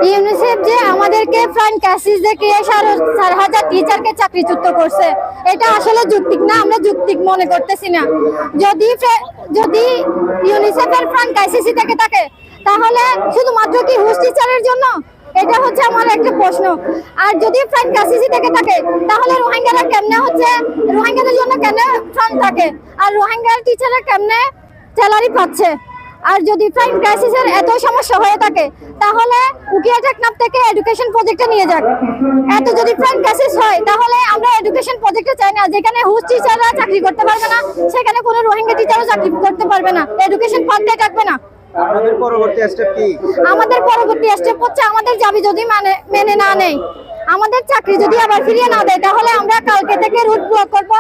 UNICEF যে আমাদেরকে front ক্যাসিস দেখে 4,000 টিচারকে চাকরিচ্যুত করছে, এটা আসলে যৌক্তিক না, আমরা যৌক্তিক মনে করতেছি না। যদি ইউনিসেফের ফ্রন্ট ক্যাসিসই থেকে থাকে তাহলে শুধুমাত্র কি হুস টিচারের জন্য? এটা হচ্ছে আমার একটা প্রশ্ন। আর যদি ফ্রন্ট ক্যাসিসই থেকে থাকে তাহলে রোহিঙ্গারা কেমনে রোহিঙ্গাদের জন্য কেন ফ্রন্ট থাকে, আর রোহিঙ্গার টিচাররা কেমনে স্যালারি পাচ্ছে? আর যদি ফ্রন্ট ক্রাইসিসের এত সমস্যা হয়ে থাকে তাহলে উকিয়া টেকনাফ থেকে এডুকেশন প্রজেক্টে নিয়ে যাক। এত যদি ফ্রন্ট ক্রাইসিস হয় তাহলে আমরা এডুকেশন প্রজেক্টে চাই না, যেখানে হুস টিচাররা চাকরি করতে পারবে না, সেখানে কোনো রোহিঙ্গা টিচারও চাকরি করতে পারবে না, এডুকেশন ফান্ডে থাকবে না। আমাদের পরবর্তী স্টেপ কি? আমাদের পরবর্তী স্টেপ হচ্ছে আমাদের দাবি যদি মেনে না নেয়, আমাদের চাকরি যদি আবার ফিরিয়ে না দেয়, তাহলে আমরা কালকে থেকে রুট ব্লক করব।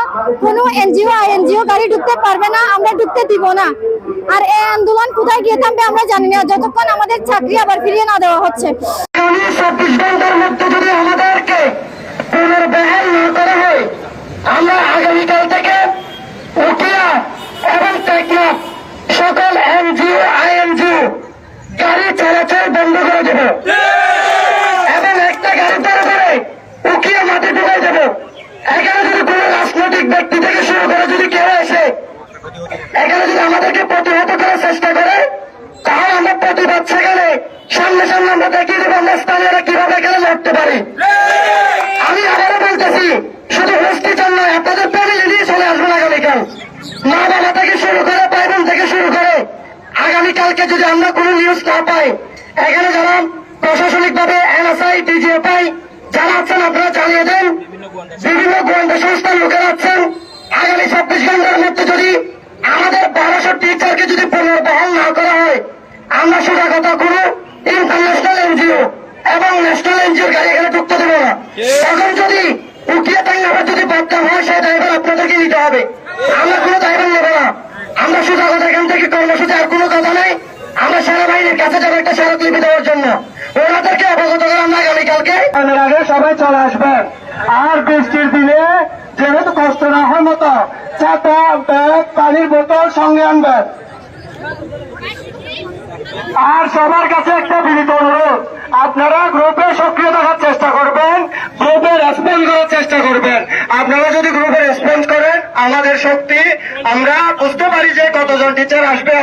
কোনো এনজিও আইএনজিও গাড়ি ঢুকতে পারবে না, আমরা ঢুকতে দিব না। আর এই আন্দোলন কোথায় গিয়ে থামবে আমরা জানি না, যতক্ষণ আমাদের চাকরি আবার ফিরিয়ে না দেওয়া হচ্ছে। 24 ঘন্টার মধ্যে যদি আমাদেরকে পুনর্বহাল না করা হয়, আমরা আগামীকাল থেকে উকিয়া এবং টেকনাফ সকল এনজিও আইএনজিও গাড়ি চলাচল বন্ধ করে দেব এবং একটা গাড়ি করে উকিয়া মাঠে ঢুকাই দেব। এখানে যদি কোনো রাজনৈতিক ব্যক্তি থেকে শুরু করে যদি কেউ এসে এখানে যদি আমাদেরকে প্রতিহত করার চেষ্টা করে, তাহলে আমরা প্রতিবাদ সেখানে সামনে আমরা দেখিয়ে দেবো আমরা স্থানীয়রা কিভাবে এখানে লড়তে পারি। আমি আবারও বলতেছি, শুধু হোস্টি চান নয়, আপনাদের ফ্যামিলি নিয়ে চলে আসবেন আগামীকাল। মা বাবা থেকে শুরু করে ভাই বোন থেকে শুরু করে আগামীকালকে যদি আমরা কোনো নিউজ না পাই, এখানে যারা প্রশাসনিক ভাবে এনএসআই ডিজিএফআই যারা আছেন আপনারা জানিয়ে দেন, বিভিন্ন গোয়েন্দা সংস্থার লোকেরা আছেন, আগামী 24 ঘন্টার মধ্যে যদি আমাদের 1200 টিচারকে যদি পুনর্বহাল না করা হয়, আমরা সোজা কথা কোনো ইন্টারন্যাশনাল এনজিও এবং ন্যাশনাল এনজিওর গাড়ি এখানে ঢুকতে দেবো না। তখন যদি উকিয়া টাঙ্গাবার যদি বাচ্চা হয়, সেই ড্রাইভার আপনাদেরকে নিতে হবে, আমরা কোনো ড্রাইভার নেবো না। আমরা সোজা কথা এখান থেকে কর্মসূচি আর কোনো কথা নেই, আমরা সেনাবাহিনীর কাছে যাবো একটা স্মারকলিপি দেওয়ার জন্য, ওনাদেরকে অবগত করে আমরা আগামীকালকে আগে সবাই চলে আসবেন। আর বৃষ্টির দিনে যেহেতু কষ্ট না হয় মতো ছাতা ব্যাগ পানির বোতল সঙ্গে আনবেন। আর সবার কাছে একটা বিনীত অনুরোধ, আপনারা গ্রুপে সক্রিয় থাকার চেষ্টা করবেন, গ্রুপে রেসপন্স করার চেষ্টা করবেন। আপনারা যদি গ্রুপে রেসপন্স করেন আমাদের শক্তি আমরা বুঝতে পারি যে কতজন টিচার আসবে।